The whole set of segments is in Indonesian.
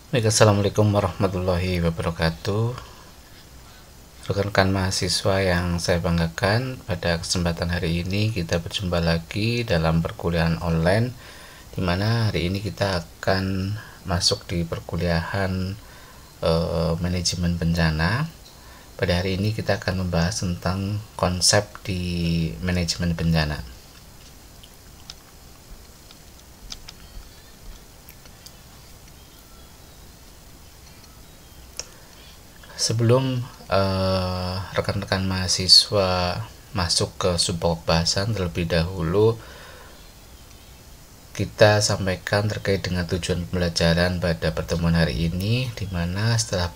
Baik, assalamualaikum warahmatullahi wabarakatuh. Rekan-rekan mahasiswa yang saya banggakan, pada kesempatan hari ini kita berjumpa lagi dalam perkuliahan online, di mana hari ini kita akan masuk di perkuliahan manajemen bencana. Pada hari ini kita akan membahas tentang konsep di manajemen bencana. Sebelum rekan-rekan mahasiswa masuk ke sub bahasan, terlebih dahulu kita sampaikan terkait dengan tujuan pembelajaran pada pertemuan hari ini, di mana setelah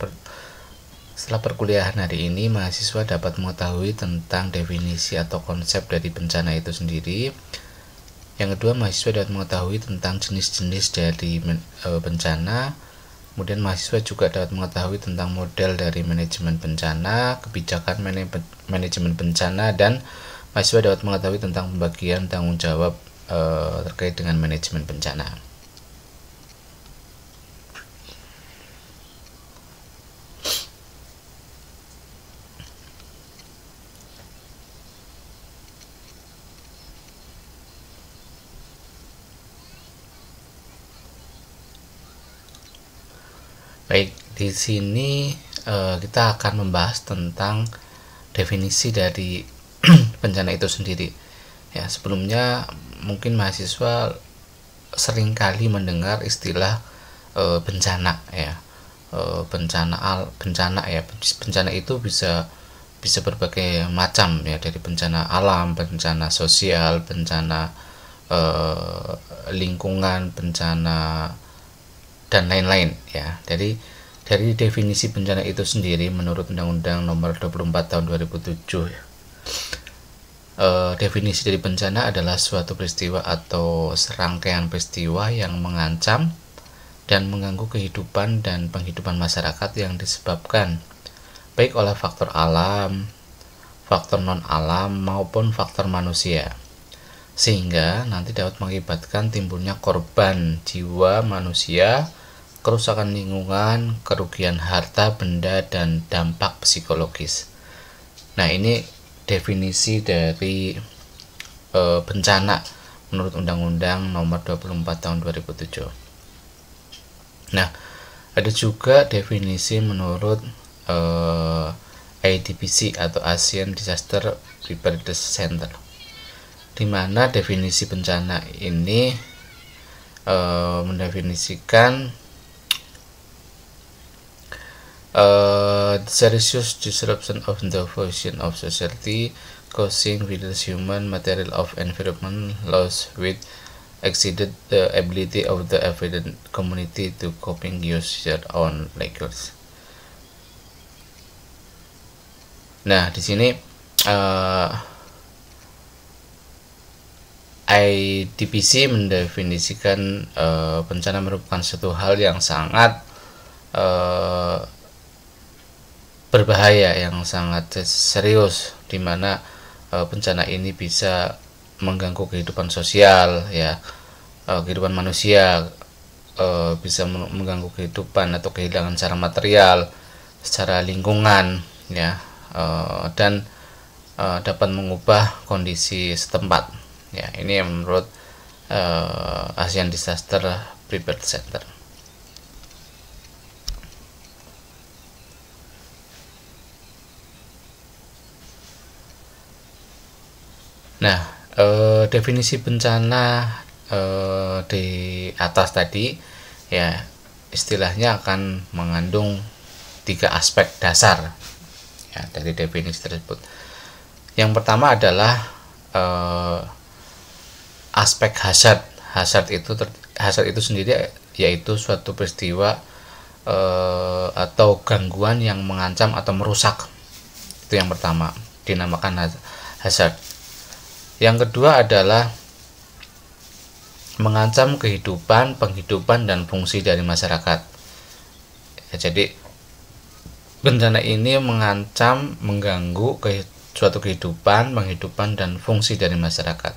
perkuliahan hari ini mahasiswa dapat mengetahui tentang definisi atau konsep dari bencana itu sendiri. Yang kedua, mahasiswa dapat mengetahui tentang jenis-jenis dari bencana. Kemudian mahasiswa juga dapat mengetahui tentang model dari manajemen bencana, kebijakan manajemen bencana, dan mahasiswa dapat mengetahui tentang pembagian tanggung jawab terkait dengan manajemen bencana. Baik, di sini kita akan membahas tentang definisi dari bencana itu sendiri. Ya, sebelumnya mungkin mahasiswa seringkali mendengar istilah bencana ya. Bencana itu bisa berbagai macam ya, dari bencana alam, bencana sosial, bencana lingkungan, bencana dan lain-lain ya. Dari definisi bencana itu sendiri menurut Undang-Undang Nomor 24 Tahun 2007 ya, definisi dari bencana adalah suatu peristiwa atau serangkaian peristiwa yang mengancam dan mengganggu kehidupan dan penghidupan masyarakat yang disebabkan baik oleh faktor alam, faktor non-alam maupun faktor manusia, sehingga nanti dapat mengakibatkan timbulnya korban jiwa manusia, kerusakan lingkungan, kerugian harta benda, dan dampak psikologis. Nah, ini definisi dari bencana menurut Undang-Undang Nomor 24 Tahun 2007. Nah, ada juga definisi menurut IDPC atau Asian Disaster Preparedness Center, di mana definisi bencana ini mendefinisikan serious disruption of the function of society causing various human, material, of environment loss with exceeded the ability of the affected community to coping use their own language. Nah, di sini IDPC mendefinisikan bencana merupakan suatu hal yang sangat berbahaya, yang sangat serius, di mana bencana ini bisa mengganggu kehidupan sosial ya, kehidupan manusia, bisa mengganggu kehidupan atau kehilangan secara material, secara lingkungan ya, dan dapat mengubah kondisi setempat ya. Ini yang menurut Asian Disaster Preparedness Center. Nah, definisi bencana di atas tadi ya, istilahnya akan mengandung 3 aspek dasar ya dari definisi tersebut. Yang pertama adalah aspek hazard. Hazard itu sendiri yaitu suatu peristiwa atau gangguan yang mengancam atau merusak. Itu yang pertama, dinamakan hazard. Yang kedua adalah mengancam kehidupan, penghidupan, dan fungsi dari masyarakat ya, jadi bencana ini mengancam, mengganggu suatu kehidupan, penghidupan, dan fungsi dari masyarakat.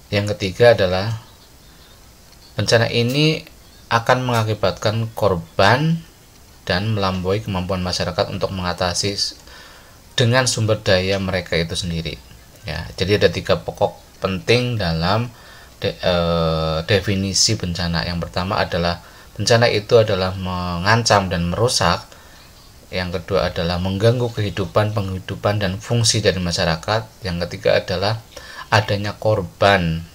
Yang ketiga adalah bencana ini akan mengakibatkan korban dan melampaui kemampuan masyarakat untuk mengatasi dengan sumber daya mereka itu sendiri. Ya, jadi ada 3 pokok penting dalam definisi bencana. Yang pertama adalah bencana itu adalah mengancam dan merusak. Yang kedua adalah mengganggu penghidupan dan fungsi dari masyarakat. Yang ketiga adalah adanya korban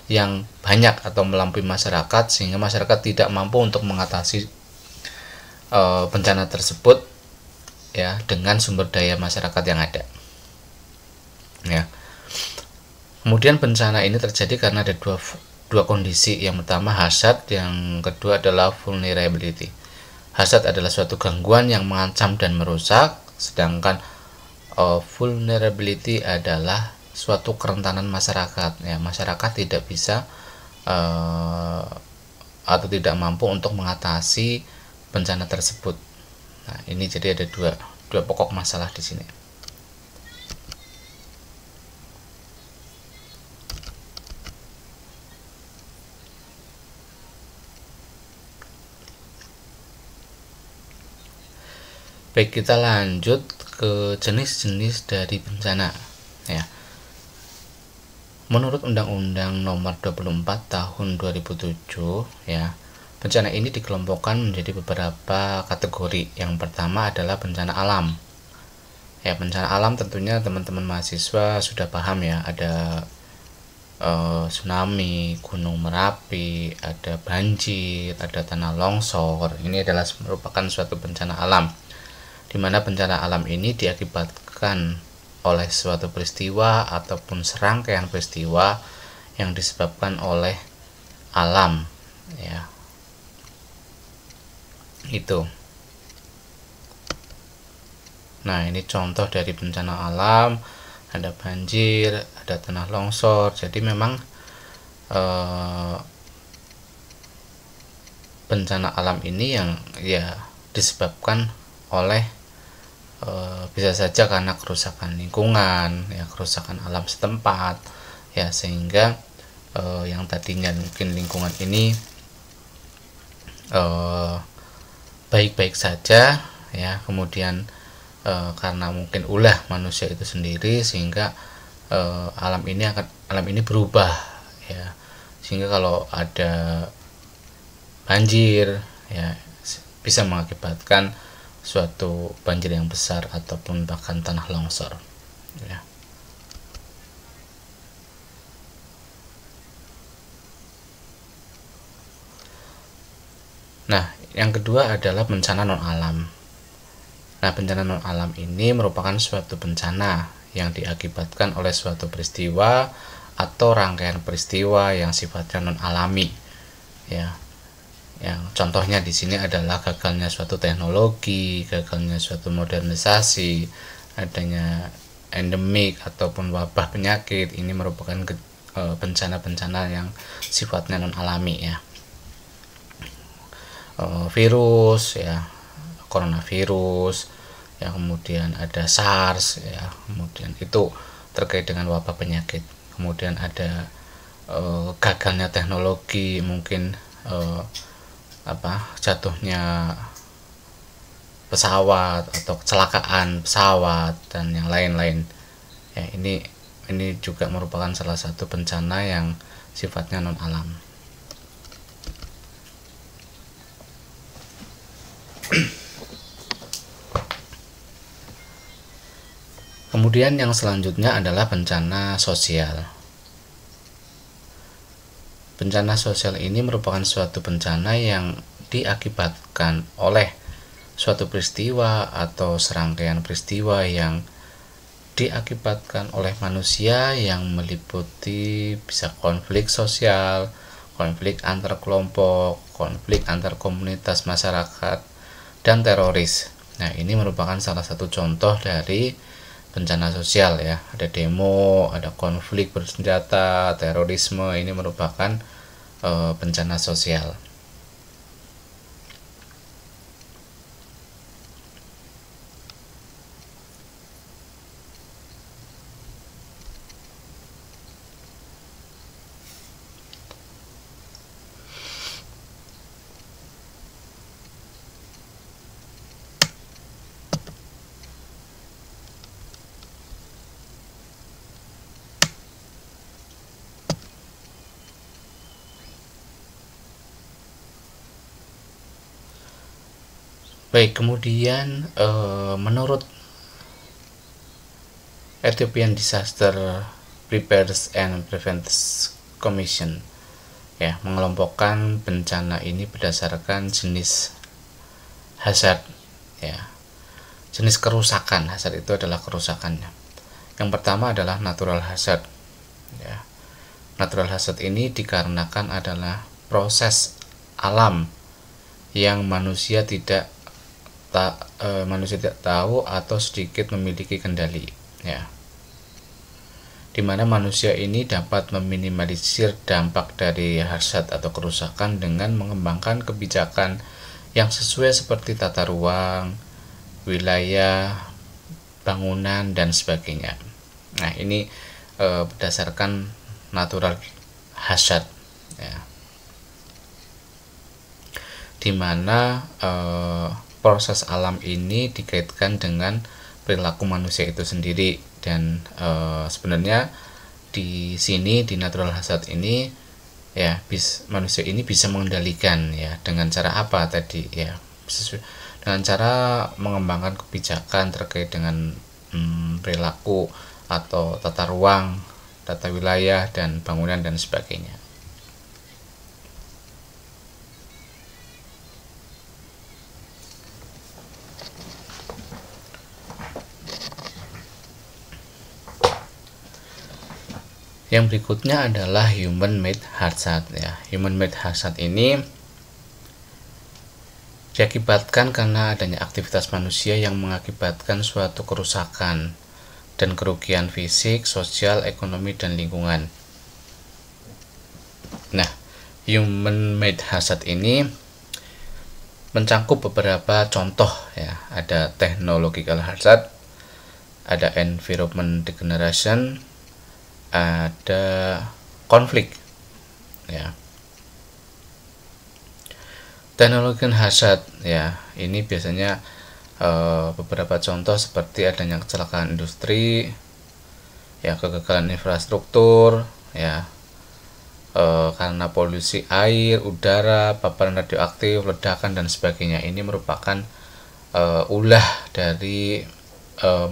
yang banyak atau melampaui masyarakat sehingga masyarakat tidak mampu untuk mengatasi bencana tersebut ya dengan sumber daya masyarakat yang ada. Ya. Kemudian bencana ini terjadi karena ada dua kondisi. Yang pertama hazard, yang kedua adalah vulnerability. Hazard adalah suatu gangguan yang mengancam dan merusak, sedangkan vulnerability adalah suatu kerentanan masyarakat. Ya, masyarakat tidak bisa atau tidak mampu untuk mengatasi bencana tersebut. Nah, ini jadi ada dua pokok masalah di sini. Baik, kita lanjut ke jenis-jenis dari bencana ya. Menurut Undang-Undang Nomor 24 Tahun 2007 ya, bencana ini dikelompokkan menjadi beberapa kategori. Yang pertama adalah bencana alam. Ya, bencana alam tentunya teman-teman mahasiswa sudah paham ya, ada tsunami, gunung Merapi, ada banjir, ada tanah longsor. Ini adalah merupakan suatu bencana alam, di mana bencana alam ini diakibatkan oleh suatu peristiwa ataupun serangkaian peristiwa yang disebabkan oleh alam ya. Itu. Nah, ini contoh dari bencana alam, ada banjir, ada tanah longsor. Jadi memang bencana alam ini yang ya disebabkan oleh bisa saja karena kerusakan lingkungan ya, kerusakan alam setempat ya, sehingga yang tadinya mungkin lingkungan ini baik-baik saja ya, kemudian karena mungkin ulah manusia itu sendiri sehingga alam ini berubah ya, sehingga kalau ada banjir ya bisa mengakibatkan suatu banjir yang besar ataupun bahkan tanah longsor ya. Nah, yang kedua adalah bencana non alam. Nah, bencana non alam ini merupakan suatu bencana yang diakibatkan oleh suatu peristiwa atau rangkaian peristiwa yang sifatnya non alami ya. Yang contohnya di sini adalah gagalnya suatu teknologi, gagalnya suatu modernisasi, adanya endemik ataupun wabah penyakit. Ini merupakan bencana-bencana yang sifatnya non alami ya. Virus ya, coronavirus ya, kemudian ada SARS ya, kemudian itu terkait dengan wabah penyakit. Kemudian ada gagalnya teknologi, mungkin jatuhnya pesawat atau kecelakaan pesawat dan yang lain-lain ya. Ini juga merupakan salah satu bencana yang sifatnya non alam. Kemudian yang selanjutnya adalah bencana sosial. Bencana sosial ini merupakan suatu bencana yang diakibatkan oleh suatu peristiwa atau serangkaian peristiwa yang diakibatkan oleh manusia, yang meliputi bisa konflik sosial, konflik antar kelompok, konflik antar komunitas masyarakat, dan teroris. Nah, ini merupakan salah satu contoh dari bencana sosial ya. Ada demo, ada konflik bersenjata, terorisme. Ini merupakan bencana sosial. Baik, kemudian menurut Ethiopian Disaster Preparedness and Prevention Commission, ya, mengelompokkan bencana ini berdasarkan jenis hazard, ya. Jenis kerusakan. Hazard itu adalah kerusakannya. Yang pertama adalah natural hazard, ya. Natural hazard ini dikarenakan adalah proses alam yang manusia tidak tahu atau sedikit memiliki kendali, ya, dimana manusia ini dapat meminimalisir dampak dari hazard atau kerusakan dengan mengembangkan kebijakan yang sesuai seperti tata ruang, wilayah, bangunan, dan sebagainya. Nah, ini berdasarkan natural hazard, ya, dimana proses alam ini dikaitkan dengan perilaku manusia itu sendiri. Dan sebenarnya di sini, di natural hazard ini, ya, manusia ini bisa mengendalikan, ya, dengan cara apa tadi, ya, dengan cara mengembangkan kebijakan terkait dengan perilaku atau tata ruang, tata wilayah, dan bangunan, dan sebagainya. Yang berikutnya adalah human made hazard, ya. Human made hazard ini diakibatkan karena adanya aktivitas manusia yang mengakibatkan suatu kerusakan dan kerugian fisik, sosial, ekonomi, dan lingkungan. Nah, human made hazard ini mencangkup beberapa contoh, ya. Ada technological hazard, ada environment degradation, ada konflik, ya. Technological hazard, ya, ini biasanya beberapa contoh seperti adanya kecelakaan industri, ya, kegagalan infrastruktur, ya, karena polusi air, udara, paparan radioaktif, ledakan, dan sebagainya. Ini merupakan ulah dari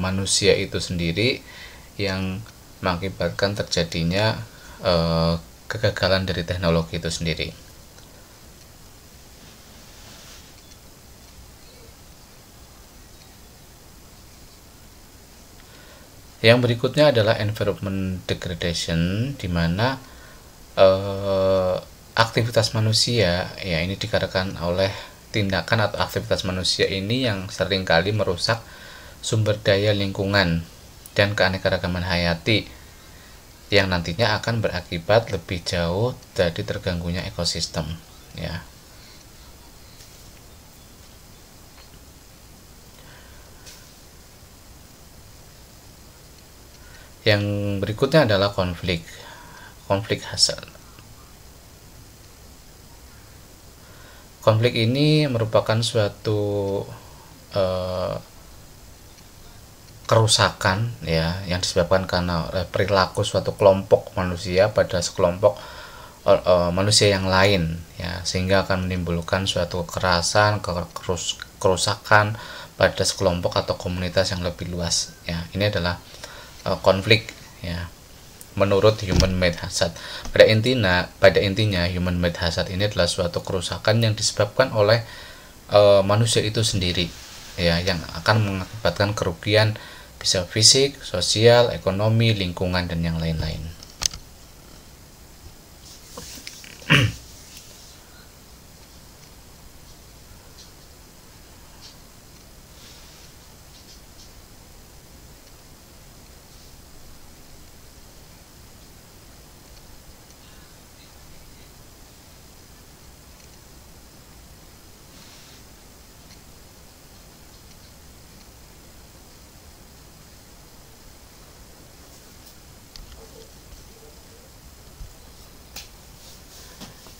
manusia itu sendiri yang mengakibatkan terjadinya kegagalan dari teknologi itu sendiri. Yang berikutnya adalah environment degradation, di mana aktivitas manusia, ya, ini dikarenakan oleh tindakan atau aktivitas manusia ini yang seringkali merusak sumber daya lingkungan dan keanekaragaman hayati, yang nantinya akan berakibat lebih jauh dari terganggunya ekosistem, ya. Yang berikutnya adalah konflik hazard. Konflik ini merupakan suatu kerusakan, ya, yang disebabkan karena perilaku suatu kelompok manusia pada sekelompok manusia yang lain, ya, sehingga akan menimbulkan suatu kekerasan, kerusakan pada sekelompok atau komunitas yang lebih luas, ya. Ini adalah konflik, ya, menurut human made hazard. Pada intinya human made hazard ini adalah suatu kerusakan yang disebabkan oleh manusia itu sendiri, ya, yang akan mengakibatkan kerugian bisa fisik, sosial, ekonomi, lingkungan, dan yang lain-lain.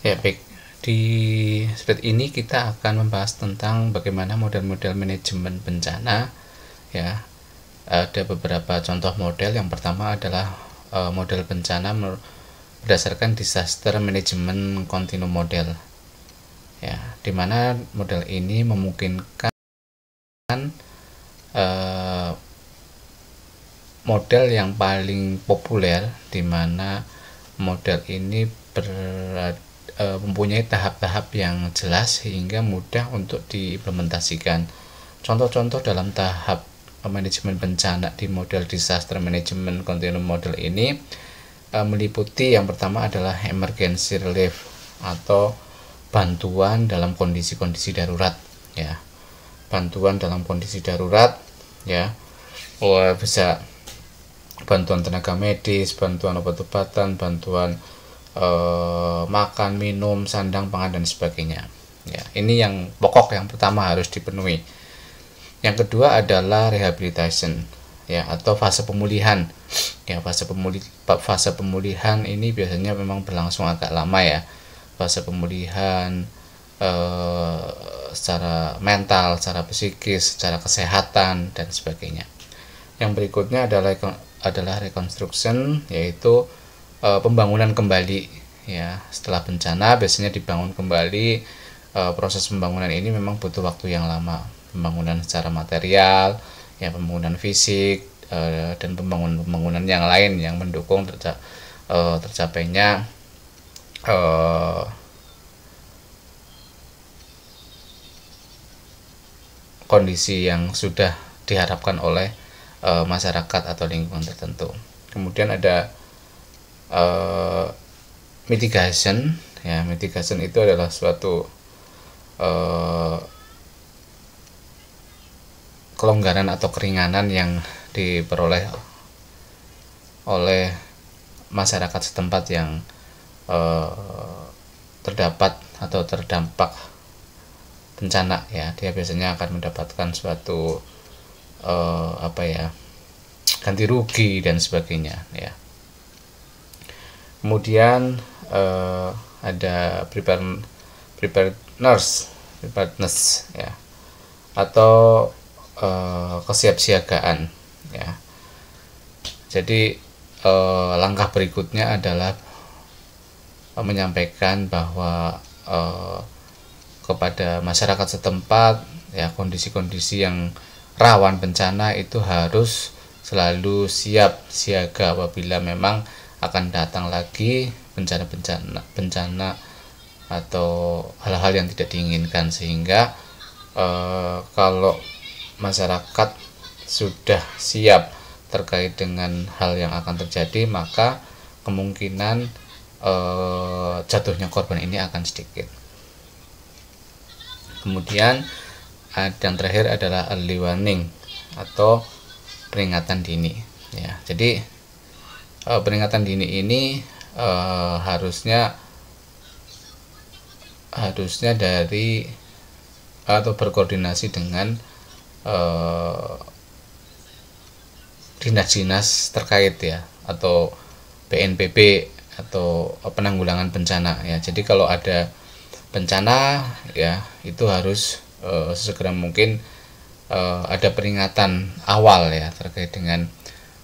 Ya, baik. Di slide ini kita akan membahas tentang bagaimana model-model manajemen bencana, ya. Ada beberapa contoh model. Yang pertama adalah model bencana berdasarkan disaster management continuum model, ya, dimana model ini memungkinkan model yang paling populer, di mana model ini mempunyai tahap-tahap yang jelas sehingga mudah untuk diimplementasikan. Contoh-contoh dalam tahap manajemen bencana di model disaster management continuum model ini meliputi, yang pertama adalah emergency relief atau bantuan dalam kondisi-kondisi darurat, ya. Bantuan dalam kondisi darurat, ya, bisa bantuan tenaga medis, bantuan obat-obatan, bantuan makan, minum, sandang, pangan, dan sebagainya. Ya, ini yang pokok yang pertama harus dipenuhi. Yang kedua adalah rehabilitation, ya, atau fase pemulihan. Ya, fase pemulihan ini biasanya memang berlangsung agak lama, ya. Fase pemulihan secara mental, secara psikis, secara kesehatan, dan sebagainya. Yang berikutnya adalah reconstruction, yaitu pembangunan kembali, ya. Setelah bencana biasanya dibangun kembali. Proses pembangunan ini memang butuh waktu yang lama, pembangunan secara material, ya, pembangunan fisik, dan pembangunan yang lain yang mendukung tercapainya kondisi yang sudah diharapkan oleh masyarakat atau lingkungan tertentu. Kemudian ada mitigation, ya. Mitigation itu adalah suatu kelonggaran atau keringanan yang diperoleh oleh masyarakat setempat yang terdapat atau terdampak bencana, ya. Dia biasanya akan mendapatkan suatu ganti rugi dan sebagainya, ya. Kemudian ada preparedness, ya, atau kesiapsiagaan, ya. Jadi langkah berikutnya adalah menyampaikan bahwa kepada masyarakat setempat, ya, kondisi-kondisi yang rawan bencana itu harus selalu siap siaga apabila memang akan datang lagi bencana atau hal-hal yang tidak diinginkan, sehingga kalau masyarakat sudah siap terkait dengan hal yang akan terjadi, maka kemungkinan jatuhnya korban ini akan sedikit. Kemudian yang terakhir adalah early warning atau peringatan dini, ya. Jadi peringatan dini ini harusnya dari atau berkoordinasi dengan dinas-dinas terkait, ya, atau BNPB atau penanggulangan bencana, ya. Jadi kalau ada bencana, ya, itu harus sesegera mungkin ada peringatan awal, ya, terkait dengan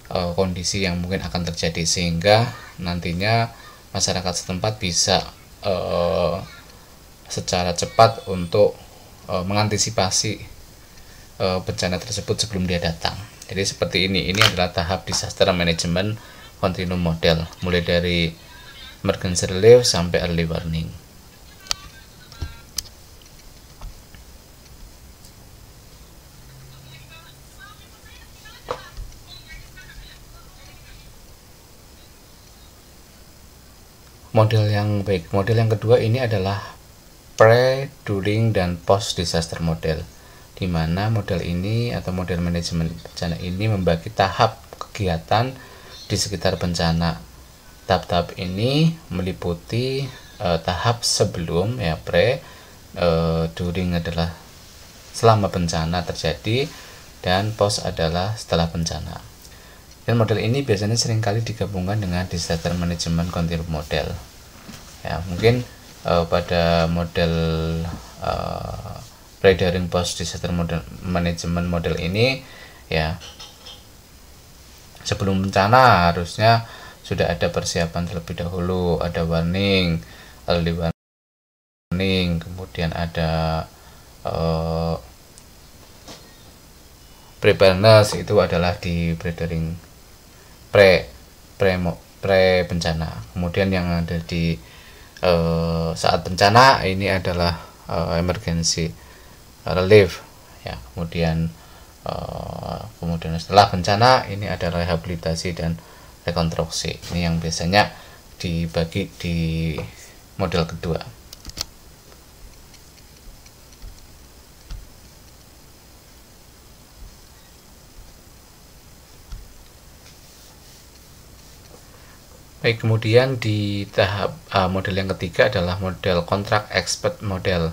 kondisi yang mungkin akan terjadi, sehingga nantinya masyarakat setempat bisa secara cepat untuk mengantisipasi bencana tersebut sebelum dia datang. Jadi seperti ini adalah tahap disaster management continuum model, mulai dari emergency relief sampai early warning. Model yang kedua ini adalah pre, during, dan post disaster model, di mana model ini atau model manajemen bencana ini membagi tahap kegiatan di sekitar bencana. Tahap-tahap ini meliputi tahap sebelum, ya, pre, during adalah selama bencana terjadi, dan post adalah setelah bencana. Dan model ini biasanya seringkali digabungkan dengan disaster management continuum model. Ya, mungkin pada model pre-during post disaster management model ini, ya, sebelum bencana harusnya sudah ada persiapan terlebih dahulu, ada warning, early warning, kemudian ada Preparedness itu adalah di pre bencana. Kemudian yang ada di saat bencana ini adalah emergency relief ya. Kemudian setelah bencana ini ada rehabilitasi dan rekonstruksi. Ini yang biasanya dibagi di model kedua. Baik, kemudian di tahap model yang ketiga adalah model contract expert model,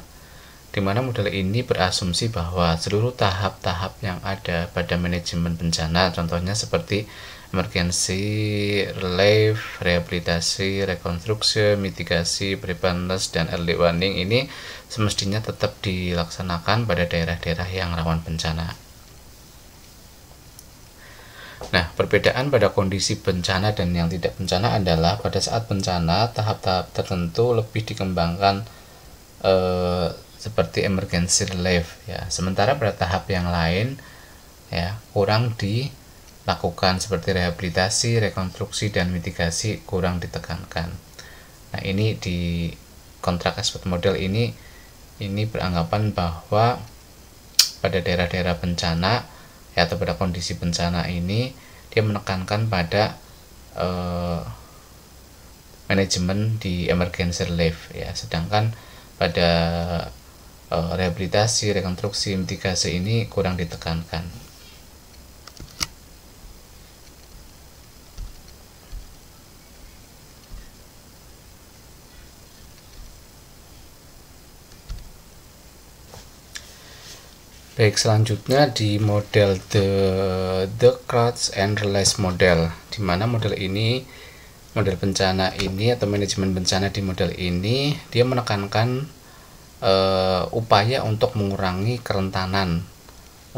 di mana model ini berasumsi bahwa seluruh tahap-tahap yang ada pada manajemen bencana, contohnya seperti emergency relief, rehabilitasi, rekonstruksi, mitigasi, preparedness, dan early warning ini semestinya tetap dilaksanakan pada daerah-daerah yang rawan bencana. Nah, perbedaan pada kondisi bencana dan yang tidak bencana adalah pada saat bencana tahap-tahap tertentu lebih dikembangkan seperti emergency relief ya. Sementara pada tahap yang lain ya kurang dilakukan seperti rehabilitasi, rekonstruksi, dan mitigasi kurang ditekankan. Nah, ini di contract expert model ini beranggapan bahwa pada daerah-daerah bencana ya, atau pada kondisi bencana ini dia menekankan pada manajemen di emergency relief ya, sedangkan pada rehabilitasi, rekonstruksi, mitigasi ini kurang ditekankan. Baik, selanjutnya di model the Crouch and Release model, di mana model bencana ini atau manajemen bencana di model ini dia menekankan upaya untuk mengurangi kerentanan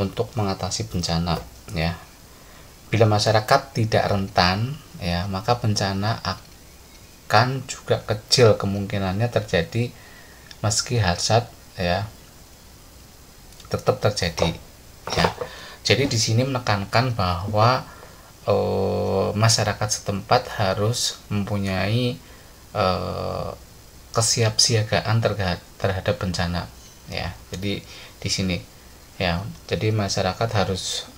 untuk mengatasi bencana ya. Bila masyarakat tidak rentan ya, maka bencana akan juga kecil kemungkinannya terjadi meski hazard ya tetap terjadi ya. Jadi di sini menekankan bahwa masyarakat setempat harus mempunyai kesiapsiagaan terhadap bencana ya. Jadi di sini ya, jadi masyarakat harus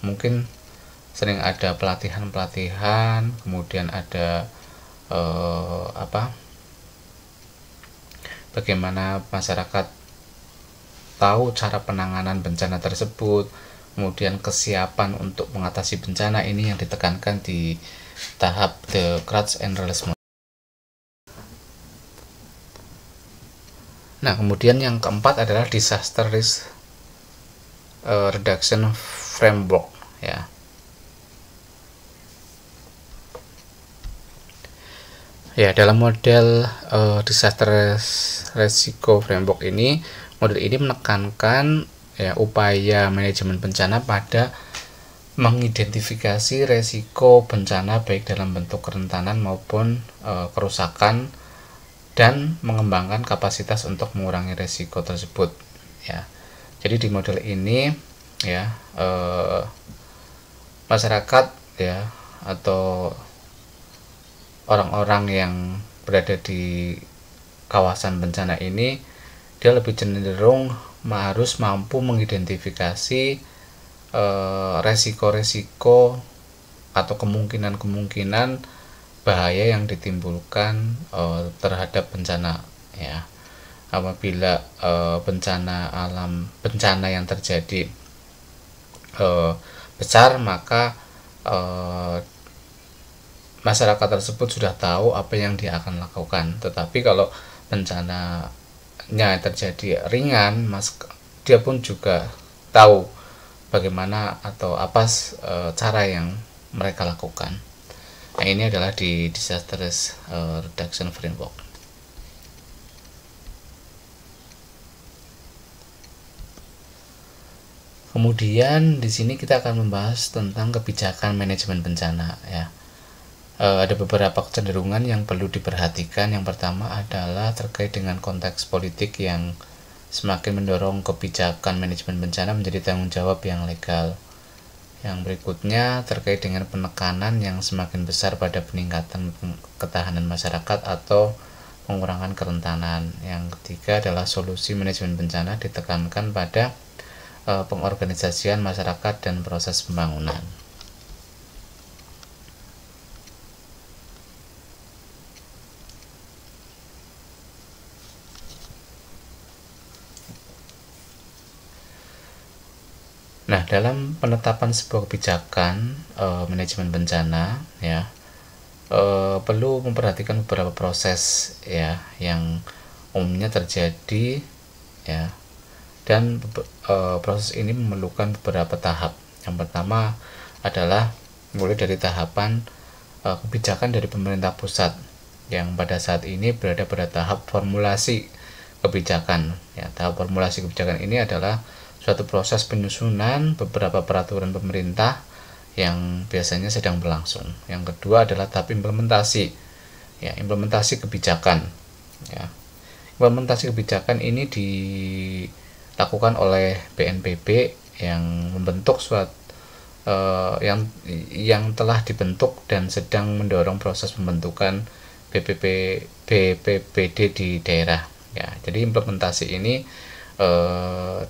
mungkin sering ada pelatihan-pelatihan, kemudian ada bagaimana masyarakat tahu cara penanganan bencana tersebut, kemudian kesiapan untuk mengatasi bencana, ini yang ditekankan di tahap the Crouch and Release model. Nah, kemudian yang keempat adalah disaster risk reduction framework ya. Ya, dalam model disaster resiko framework ini, model ini menekankan ya upaya manajemen bencana pada mengidentifikasi resiko bencana baik dalam bentuk kerentanan maupun kerusakan, dan mengembangkan kapasitas untuk mengurangi resiko tersebut ya. Jadi di model ini ya masyarakat ya atau orang-orang yang berada di kawasan bencana ini dia lebih cenderung harus mampu mengidentifikasi resiko-resiko atau kemungkinan-kemungkinan bahaya yang ditimbulkan terhadap bencana ya. Apabila bencana yang terjadi besar, maka masyarakat tersebut sudah tahu apa yang dia akan lakukan. Tetapi kalau bencananya terjadi ringan, dia pun juga tahu bagaimana atau apa cara yang mereka lakukan. Nah, ini adalah di disaster risk reduction framework. Kemudian di sini kita akan membahas tentang kebijakan manajemen bencana ya. Ada beberapa kecenderungan yang perlu diperhatikan. Yang pertama adalah terkait dengan konteks politik yang semakin mendorong kebijakan manajemen bencana menjadi tanggung jawab yang legal. Yang berikutnya terkait dengan penekanan yang semakin besar pada peningkatan ketahanan masyarakat atau pengurangan kerentanan. Yang ketiga adalah solusi manajemen bencana ditekankan pada pengorganisasian masyarakat dan proses pembangunan. Nah, dalam penetapan sebuah kebijakan manajemen bencana ya perlu memperhatikan beberapa proses ya yang umumnya terjadi ya, dan proses ini memerlukan beberapa tahap. Yang pertama adalah mulai dari tahapan kebijakan dari pemerintah pusat yang pada saat ini berada pada tahap formulasi kebijakan ya. Tahap formulasi kebijakan ini adalah suatu proses penyusunan beberapa peraturan pemerintah yang biasanya sedang berlangsung. Yang kedua adalah tahap implementasi ya, implementasi kebijakan ya. Implementasi kebijakan ini dilakukan oleh BNPB yang membentuk suatu yang telah dibentuk dan sedang mendorong proses pembentukan BPBD di daerah ya. Jadi implementasi ini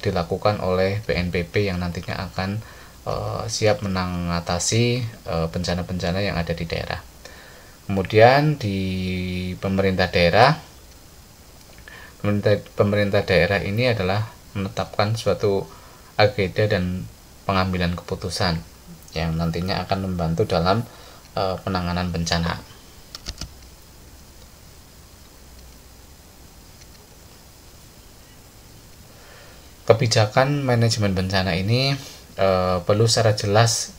dilakukan oleh BNPB yang nantinya akan siap mengatasi bencana-bencana yang ada di daerah. Kemudian di pemerintah daerah ini adalah menetapkan suatu agenda dan pengambilan keputusan yang nantinya akan membantu dalam penanganan bencana. Kebijakan manajemen bencana ini perlu secara jelas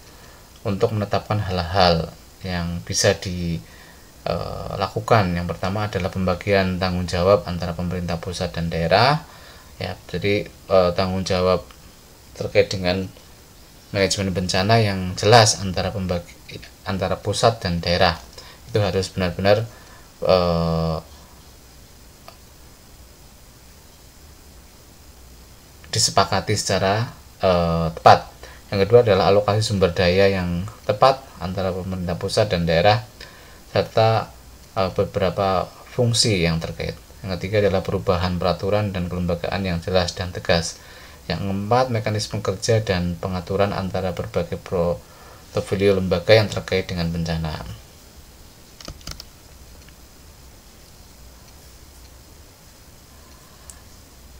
untuk menetapkan hal-hal yang bisa dilakukan. Yang pertama adalah pembagian tanggung jawab antara pemerintah pusat dan daerah ya. Jadi tanggung jawab terkait dengan manajemen bencana yang jelas antara pusat dan daerah itu harus benar-benar disepakati secara tepat. Yang kedua adalah alokasi sumber daya yang tepat antara pemerintah pusat dan daerah serta beberapa fungsi yang terkait. Yang ketiga adalah perubahan peraturan dan kelembagaan yang jelas dan tegas. Yang keempat, mekanisme kerja dan pengaturan antara berbagai portofolio lembaga yang terkait dengan bencana.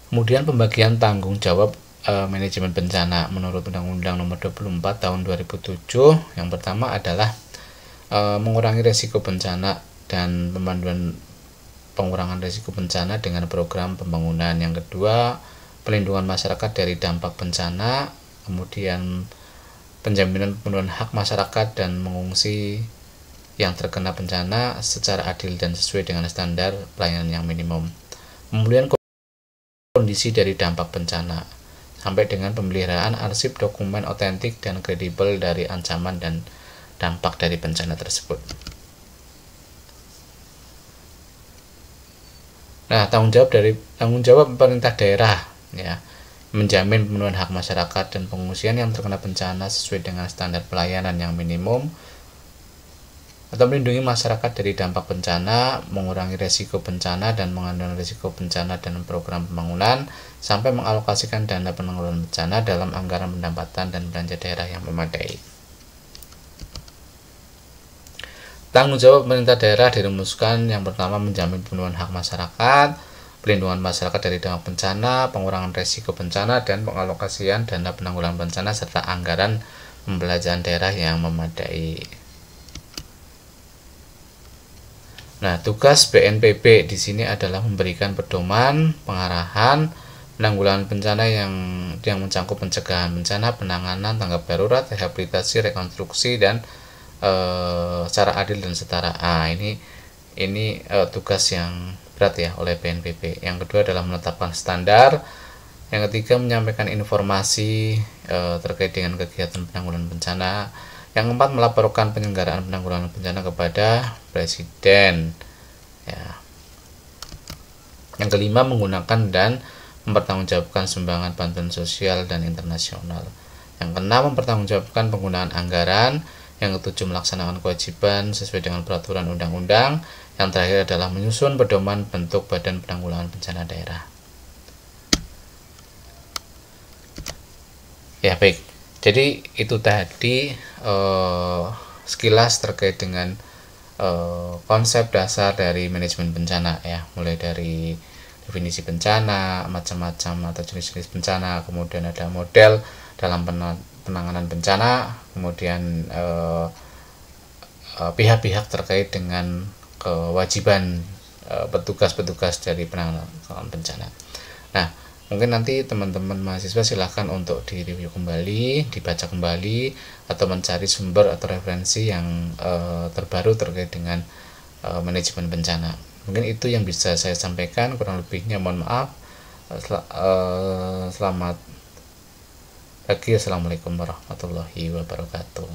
Kemudian pembagian tanggung jawab manajemen bencana menurut Undang-Undang Nomor 24 Tahun 2007. Yang pertama adalah mengurangi risiko bencana dan pemanduan pengurangan risiko bencana dengan program pembangunan. Yang kedua, pelindungan masyarakat dari dampak bencana. Kemudian penjaminan pemenuhan hak masyarakat dan mengungsi yang terkena bencana secara adil dan sesuai dengan standar pelayanan yang minimum. Kemudian kondisi dari dampak bencana sampai dengan pemeliharaan arsip dokumen otentik dan kredibel dari ancaman dan dampak dari bencana tersebut. Nah, tanggung jawab pemerintah daerah ya, menjamin pemenuhan hak masyarakat dan pengungsian yang terkena bencana sesuai dengan standar pelayanan yang minimum, atau melindungi masyarakat dari dampak bencana, mengurangi risiko bencana dan mengendalikan risiko bencana dan program pembangunan, sampai mengalokasikan dana penanggulangan bencana dalam anggaran pendapatan dan belanja daerah yang memadai. Tanggung jawab pemerintah daerah dirumuskan yang pertama menjamin pemenuhan hak masyarakat, pelindungan masyarakat dari dampak bencana, pengurangan risiko bencana, dan pengalokasian dana penanggulangan bencana serta anggaran pembelanjaan daerah yang memadai. Nah, tugas BNPB di sini adalah memberikan pedoman, pengarahan, penanggulangan bencana yang mencakup pencegahan bencana, penanganan, tanggap darurat, rehabilitasi, rekonstruksi, dan secara adil dan setara. Ini tugas yang berat ya oleh BNPB. Yang kedua adalah menetapkan standar. Yang ketiga menyampaikan informasi terkait dengan kegiatan penanggulangan bencana. Yang keempat, melaporkan penyelenggaraan penanggulangan bencana kepada Presiden. Ya. Yang kelima, menggunakan dan mempertanggungjawabkan sumbangan bantuan sosial dan internasional. Yang keenam, mempertanggungjawabkan penggunaan anggaran. Yang ketujuh, melaksanakan kewajiban sesuai dengan peraturan undang-undang. Yang terakhir adalah menyusun pedoman bentuk Badan Penanggulangan Bencana Daerah. Ya, baik. Jadi itu tadi sekilas terkait dengan konsep dasar dari manajemen bencana ya, mulai dari definisi bencana, macam-macam atau jenis-jenis bencana, kemudian ada model dalam penanganan bencana, kemudian pihak-pihak terkait dengan kewajiban petugas-petugas dari penanganan bencana. Nah, mungkin nanti teman-teman mahasiswa silahkan untuk direview kembali, dibaca kembali, atau mencari sumber atau referensi yang terbaru terkait dengan manajemen bencana. Mungkin itu yang bisa saya sampaikan, kurang lebihnya mohon maaf. Selamat pagi, assalamualaikum warahmatullahi wabarakatuh.